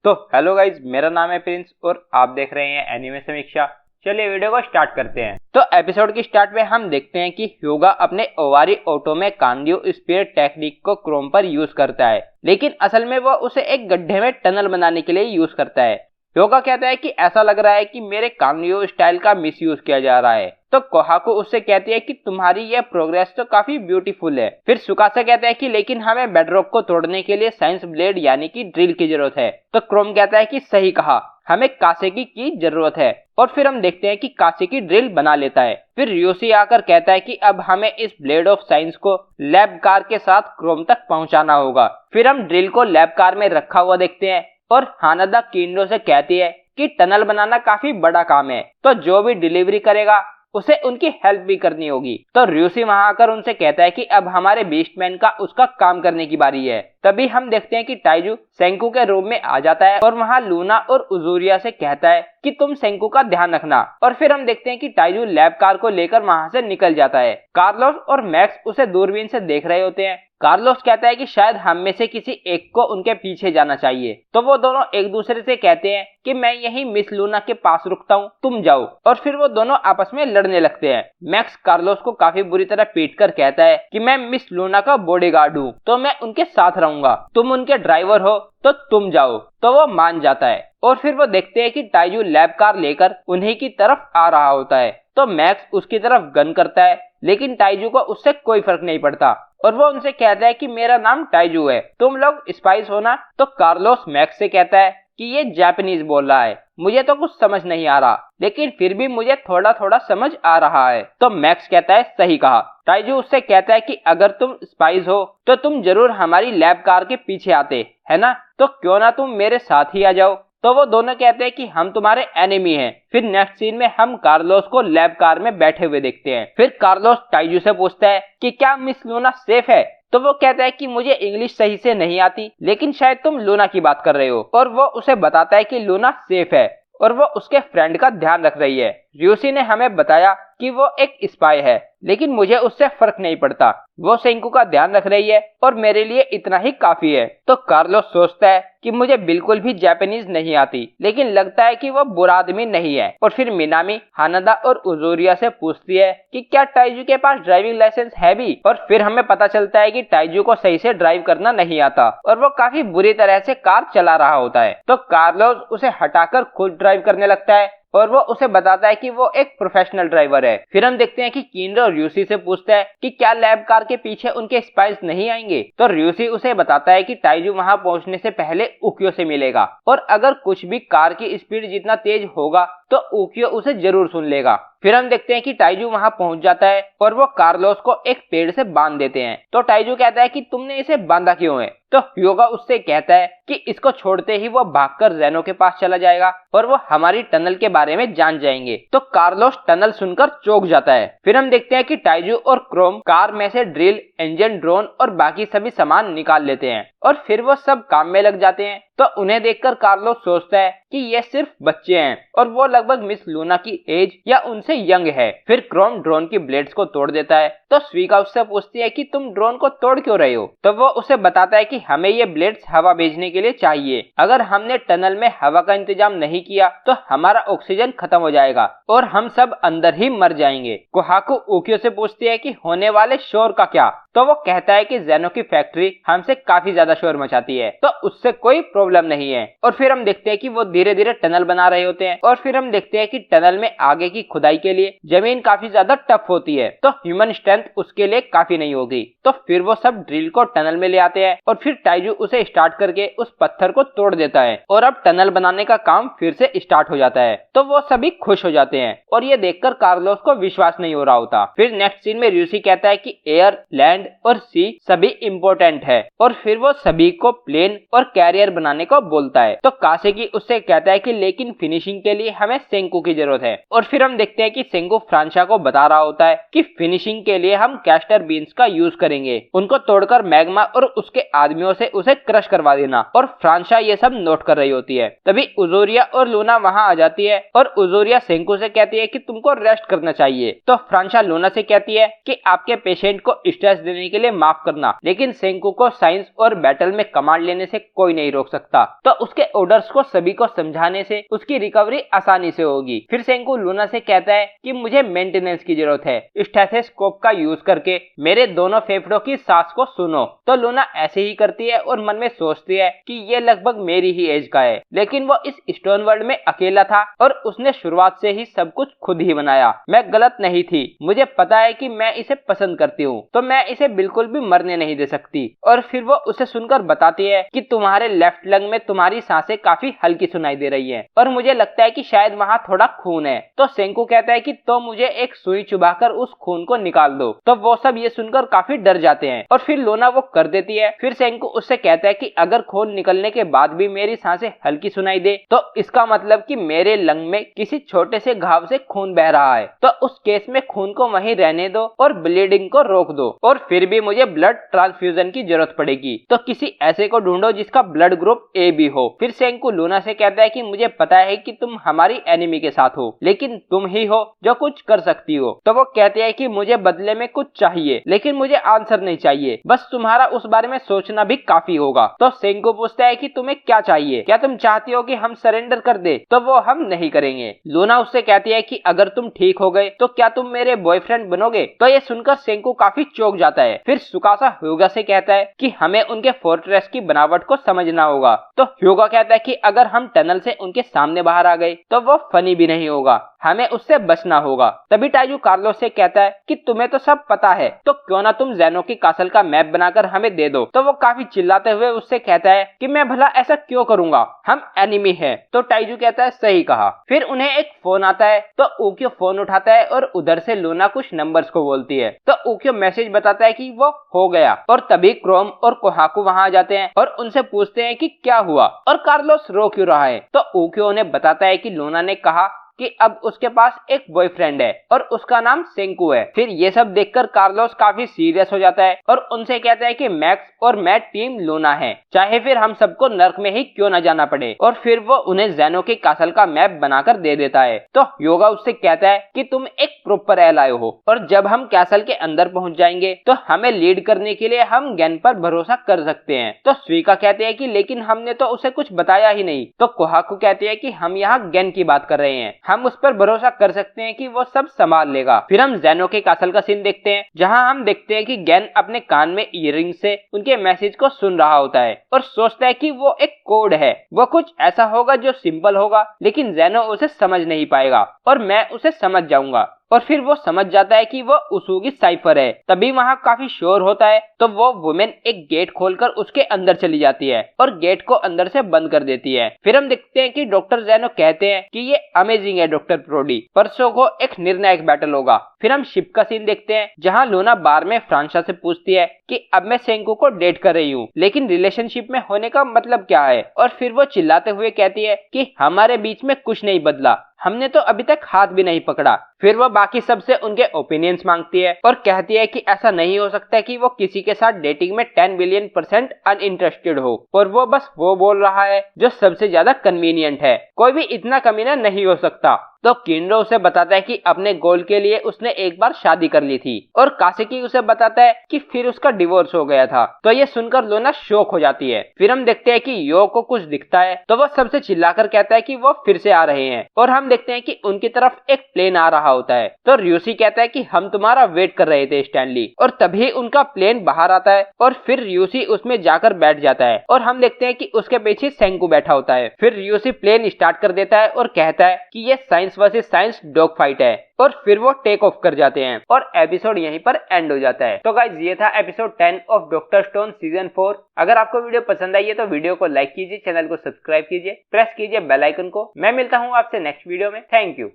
तो hello guys, मेरा नाम है प्रिंस और आप देख रहे हैं एनिमे समीक्षा। चलिए वीडियो को स्टार्ट करते हैं। तो एपिसोड की स्टार्ट में हम देखते हैं कि ह्यूगा अपने ओवारी ऑटो में कांडियो स्पीयर टेक्निक को क्रोम पर यूज करता है, लेकिन असल में वो उसे एक गड्ढे में टनल बनाने के लिए यूज करता है। ह्यूगा कहता है कि ऐसा लग रहा है कि मेरे कांडियो स्टाइल का मिसयूज किया जा रहा है। तो कोहाको उससे कहती है कि तुम्हारी यह प्रोग्रेस तो काफी ब्यूटीफुल है। फिर सुकासा कहता है कि लेकिन हमें बेडरॉक को तोड़ने के लिए साइंस ब्लेड यानी कि ड्रिल की जरूरत है। तो क्रोम कहता है कि सही कहा, हमें कासेकी की जरूरत है। और फिर हम देखते हैं कि कासेकी ड्रिल बना लेता है। फिर रियोशी आकर कहता है कि अब हमें इस ब्लेड ऑफ साइंस को लैब कार के साथ क्रोम तक पहुंचाना होगा। फिर हम ड्रिल को लैब कार में रखा हुआ देखते हैं और हानादा किंडो से कहती है कि टनल बनाना काफी बड़ा काम है, तो जो भी डिलीवरी करेगा उसे उनकी हेल्प भी करनी होगी। तो रियोशी वहां आकर उनसे कहता है कि अब हमारे बीस्टमैन का उसका काम करने की बारी है। तभी हम देखते हैं कि टाइजू सेंकू के रूम में आ जाता है और वहां लूना और उजुरिया से कहता है कि तुम सेंकू का ध्यान रखना। और फिर हम देखते हैं कि टाइजू लैब कार को लेकर वहां से निकल जाता है। कार्लोस और मैक्स उसे दूरबीन से देख रहे होते हैं। कार्लोस कहता है कि शायद हम में से किसी एक को उनके पीछे जाना चाहिए। तो वो दोनों एक दूसरे से कहते हैं कि मैं यहीं मिस लूना के पास रुकता हूँ, तुम जाओ। और फिर वो दोनों आपस में लड़ने लगते हैं। मैक्स कार्लोस को काफी बुरी तरह पीटकर कहता है कि मैं मिस लूना का बॉडीगार्ड हूँ, तो मैं उनके साथ रहूंगा, तुम उनके ड्राइवर हो तो तुम जाओ। तो वो मान जाता है और फिर वो देखते हैं कि टाइजू लैब कार लेकर उन्हीं की तरफ आ रहा होता है। तो मैक्स उसकी तरफ गन करता है, लेकिन टाइजू को उससे कोई फर्क नहीं पड़ता और वो उनसे कहता है कि मेरा नाम टाइजू है, तुम लोग स्पाइस हो ना। तो कार्लोस मैक्स से कहता है कि ये जापानीज बोल रहा है, मुझे तो कुछ समझ नहीं आ रहा, लेकिन फिर भी मुझे थोड़ा थोड़ा समझ आ रहा है। तो मैक्स कहता है सही कहा। टाइजू उससे कहता है कि अगर तुम स्पाइस हो तो तुम जरूर हमारी लैब कार के पीछे आते है ना, तो क्यों ना तुम मेरे साथ ही आ जाओ। तो वो दोनों कहते हैं कि हम तुम्हारे एनिमी हैं। फिर नेक्स्ट सीन में हम कार्लोस को लैब कार में बैठे हुए देखते हैं। फिर कार्लोस टाइजू से पूछता है कि क्या मिस लूना सेफ है। तो वो कहता है कि मुझे इंग्लिश सही से नहीं आती, लेकिन शायद तुम लूना की बात कर रहे हो। और वो उसे बताता है कि लूना सेफ है और वो उसके फ्रेंड का ध्यान रख रही है। रियोशी ने हमें बताया कि वो एक स्पाई है, लेकिन मुझे उससे फर्क नहीं पड़ता, वो सेंकू का ध्यान रख रही है और मेरे लिए इतना ही काफी है। तो कार्लोस सोचता है कि मुझे बिल्कुल भी जापानीज नहीं आती, लेकिन लगता है कि वो बुरा आदमी नहीं है। और फिर मिनामी हानादा और उजुरिया से पूछती है कि क्या टाइजू के पास ड्राइविंग लाइसेंस है भी। और फिर हमें पता चलता है कि टाइजू को सही से ड्राइव करना नहीं आता और वो काफी बुरी तरह से कार चला रहा होता है। तो कार्लोस उसे हटाकर खुद ड्राइव करने लगता है और वो उसे बताता है कि वो एक प्रोफेशनल ड्राइवर है। फिर हम देखते हैं कि किंडो रियोशी से पूछता है कि क्या लैब कार के पीछे उनके स्पाइस नहीं आएंगे। तो रियोशी उसे बताता है कि टाइजू वहां पहुंचने से पहले उकियो से मिलेगा और अगर कुछ भी कार की स्पीड जितना तेज होगा तो उकियो उसे जरूर सुन लेगा। फिर हम देखते हैं कि टाइजू वहां पहुंच जाता है और वो कार्लोस को एक पेड़ से बांध देते हैं। तो टाइजू कहता है कि तुमने इसे बांधा क्यों है। तो ह्यूगा उससे कहता है कि इसको छोड़ते ही वो भागकर जेनो के पास चला जाएगा और वो हमारी टनल के बारे में जान जाएंगे। तो कार्लोस टनल सुनकर चौंक जाता है। फिर हम देखते हैं कि टाइजू और क्रोम कार में से ड्रिल, इंजन, ड्रोन और बाकी सभी सामान निकाल लेते हैं और फिर वो सब काम में लग जाते हैं। तो उन्हें देखकर कार्लोस सोचता है कि ये सिर्फ बच्चे हैं और वो लगभग मिस लूना की एज या उनसे यंग है। फिर क्रोम ड्रोन की ब्लेड्स को तोड़ देता है। तो स्वीका उससे पूछती है कि तुम ड्रोन को तोड़ क्यों रहे हो। तो वो उसे बताता है कि हमें ये ब्लेड्स हवा भेजने के लिए चाहिए, अगर हमने टनल में हवा का इंतजाम नहीं किया तो हमारा ऑक्सीजन खत्म हो जाएगा और हम सब अंदर ही मर जाएंगे। कोहाको उकियो से पूछती है कि होने वाले शोर का क्या। तो वो कहता है कि जेनो की फैक्ट्री हमसे काफी ज्यादा शोर मचाती है, तो उससे कोई प्रॉब्लम नहीं है। और फिर हम देखते हैं कि वो धीरे धीरे टनल बना रहे होते हैं और फिर हम देखते हैं कि टनल में आगे की खुदाई के लिए जमीन काफी ज्यादा टफ होती है, तो ह्यूमन स्ट्रेंथ उसके लिए काफी नहीं होगी। तो फिर वो सब ड्रिल को टनल में ले आते हैं और फिर टाइजू उसे स्टार्ट करके उस पत्थर को तोड़ देता है और अब टनल बनाने का काम फिर से स्टार्ट हो जाता है। तो वो सभी खुश हो जाते हैं और ये देखकर कार्लोस को विश्वास नहीं हो रहा होता। फिर नेक्स्ट सीन में रियोशी कहता है कि एयर, लैंड और सी सभी इम्पोर्टेंट है और फिर वो सभी को प्लेन और कैरियर बनाने को बोलता है। तो कासेकी उससे कहता है कि लेकिन फिनिशिंग के लिए हमें सेंकू की जरूरत है। और फिर हम देखते हैं कि सेंकू फ्रांशा को बता रहा होता है कि फिनिशिंग के लिए हम कैस्टर बीन्स का यूज करेंगे, उनको तोड़कर मैग्मा और उसके आदमियों से उसे क्रश करवा देना। और फ्रांशा ये सब नोट कर रही होती है। तभी उजुरिया और लूना वहां आ जाती है और उजुरिया सेंकू से कहती है कि तुमको रेस्ट करना चाहिए। तो फ्रांशा लूना से कहती है कि आपके पेशेंट को स्ट्रेस देने लेने के लिए माफ करना, लेकिन सेंकू को साइंस और बैटल में कमांड लेने से कोई नहीं रोक सकता। तो उसके ऑर्डर्स को सभी को समझाने से उसकी रिकवरी आसानी से होगी। फिर सेंकू लूना से कहता है कि मुझे मेंटेनेंस की जरूरत है, स्टेथोस्कोप का यूज करके मेरे दोनों फेफड़ों की सांस को सुनो। तो लूना ऐसे ही करती है और मन में सोचती है कि ये लगभग मेरी ही एज का है, लेकिन वो इस स्टोन वर्ल्ड में अकेला था और उसने शुरुआत से ही सब कुछ खुद ही बनाया। मैं गलत नहीं थी, मुझे पता है कि मैं इसे पसंद करती हूँ, तो मैं इसे बिल्कुल भी मरने नहीं दे सकती। और फिर वो उसे सुनकर बताती है कि तुम्हारे लेफ्ट लंग में तुम्हारी सांसें काफी हल्की सुनाई दे रही हैं और मुझे लगता है कि शायद वहाँ थोड़ा खून है। तो सेंकू कहता है कि तो मुझे एक सुई चुभाकर उस खून को निकाल दो। तो वो सब ये सुनकर काफी डर जाते हैं और फिर लोना वो कर देती है। फिर सेंकू उससे कहता है कि अगर खून निकलने के बाद भी मेरी सांसें हल्की सुनाई दे तो इसका मतलब कि मेरे लंग में किसी छोटे से घाव से खून बह रहा है। तो उस केस में खून को वहीं रहने दो और ब्लीडिंग को रोक दो, और फिर भी मुझे ब्लड ट्रांसफ्यूजन की जरूरत पड़ेगी, तो किसी ऐसे को ढूंढो जिसका ब्लड ग्रुप ए भी हो। फिर सेंकू लूना से कहता है कि मुझे पता है कि तुम हमारी एनिमी के साथ हो, लेकिन तुम ही हो जो कुछ कर सकती हो। तो वो कहते हैं कि मुझे बदले में कुछ चाहिए, लेकिन मुझे आंसर नहीं चाहिए, बस तुम्हारा उस बारे में सोचना भी काफी होगा। तो सेंकू पूछता है कि तुम्हें क्या चाहिए, क्या तुम चाहती हो कि हम सरेंडर कर दे? तो वो हम नहीं करेंगे। लूना उससे कहती है कि अगर तुम ठीक हो गए तो क्या तुम मेरे बॉयफ्रेंड बनोगे? तो ये सुनकर सेंकू काफी चौंक जाता है। फिर सुकासा ह्यूगा से कहता है कि हमें उनके फोर्ट्रेस की बनावट को समझना होगा। तो ह्यूगा कहता है कि अगर हम टनल से उनके सामने बाहर आ गए तो वो फनी भी नहीं होगा, हमें उससे बचना होगा। तभी टाइजू कार्लोस से कहता है कि तुम्हें तो सब पता है, तो क्यों ना तुम ज़ेनो की कासल का मैप बनाकर हमें दे दो। तो वो काफी चिल्लाते हुए उससे कहता है कि मैं भला ऐसा क्यों करूंगा, हम एनिमी हैं। तो टाइजू कहता है सही कहा। फिर उन्हें एक फोन आता है, तो ऊक्यो फोन उठाता है और उधर से लूना कुछ नंबर्स को बोलती है। तो ऊक्यो मैसेज बताता है कि वो हो गया, और तभी क्रोम और कोहाकू वहां आ जाते हैं और उनसे पूछते हैं कि क्या हुआ और कार्लोस रो क्यों रहा है। तो ऊक्यो उन्हें बताता है कि लूना ने कहा कि अब उसके पास एक बॉयफ्रेंड है और उसका नाम सेंकू है। फिर ये सब देखकर कार्लोस काफी सीरियस हो जाता है और उनसे कहता है कि मैक्स और मैं टीम लूना है, चाहे फिर हम सबको नर्क में ही क्यों न जाना पड़े। और फिर वो उन्हें ज़ेनो के कासल का मैप बनाकर दे देता है। तो योगा उससे कहता है कि तुम एक प्रॉपर एलाय हो और जब हम कैसल के अंदर पहुंच जाएंगे तो हमें लीड करने के लिए हम गेन पर भरोसा कर सकते हैं। तो स्वीका कहते हैं कि लेकिन हमने तो उसे कुछ बताया ही नहीं। तो कोहाकू कहते हैं कि हम यहाँ गेन की बात कर रहे हैं, हम उस पर भरोसा कर सकते हैं कि वो सब संभाल लेगा। फिर हम ज़ेनो के कासल का सीन देखते हैं, जहां हम देखते हैं कि गेन अपने कान में ईयरिंग से उनके मैसेज को सुन रहा होता है और सोचता है कि वो एक कोड है, वो कुछ ऐसा होगा जो सिंपल होगा, लेकिन ज़ेनो उसे समझ नहीं पाएगा और मैं उसे समझ जाऊंगा। और फिर वो समझ जाता है कि वो उसूगी साइफर है। तभी वहाँ काफी शोर होता है, तो वो वुमेन एक गेट खोलकर उसके अंदर चली जाती है और गेट को अंदर से बंद कर देती है। फिर हम देखते हैं कि डॉक्टर ज़ेनो कहते हैं कि ये अमेजिंग है डॉक्टर ब्रोडी, परसों को एक निर्णायक बैटल होगा। फिर हम शिप का सीन देखते हैं, जहाँ लूना बार में फ्रांसा से पूछती है कि अब मैं सेंकू को डेट कर रही हूँ, लेकिन रिलेशनशिप में होने का मतलब क्या है। और फिर वो चिल्लाते हुए कहती है कि हमारे बीच में कुछ नहीं बदला, हमने तो अभी तक हाथ भी नहीं पकड़ा। फिर वो बाकी सबसे उनके ओपिनियंस मांगती है और कहती है कि ऐसा नहीं हो सकता कि वो किसी के साथ डेटिंग में 10 बिलियन% अनइंटरेस्टेड हो और वो बस वो बोल रहा है जो सबसे ज्यादा कन्वीनियंट है, कोई भी इतना कमीना नहीं हो सकता। तो किंडो उसे बताता है कि अपने गोल के लिए उसने एक बार शादी कर ली थी और कासेकी उसे बताता है कि फिर उसका डिवोर्स हो गया था। तो ये सुनकर लूना शॉक हो जाती है। फिर हम देखते हैं कि यो को कुछ दिखता है, तो वो सबसे चिल्लाकर कहता है कि वो फिर से आ रहे हैं और हम देखते हैं कि उनकी तरफ एक प्लेन आ रहा होता है। तो र्यूसी कहता है कि हम तुम्हारा वेट कर रहे थे स्टैनली, और तभी उनका प्लेन बाहर आता है और फिर र्यूसी उसमें जाकर बैठ जाता है और हम देखते हैं कि उसके पीछे सेंकू बैठा होता है। फिर र्यूसी प्लेन स्टार्ट कर देता है और कहता है कि ये science versus science dog fight है, और फिर वो टेक ऑफ कर जाते हैं और एपिसोड यहीं पर एंड हो जाता है। तो गाइस ये था episode 10 of doctor stone season 4। अगर आपको वीडियो पसंद आई है तो वीडियो को लाइक कीजिए, चैनल को सब्सक्राइब कीजिए, प्रेस कीजिए बेल आइकन को। मैं मिलता हूँ आपसे नेक्स्ट वीडियो में। Thank you.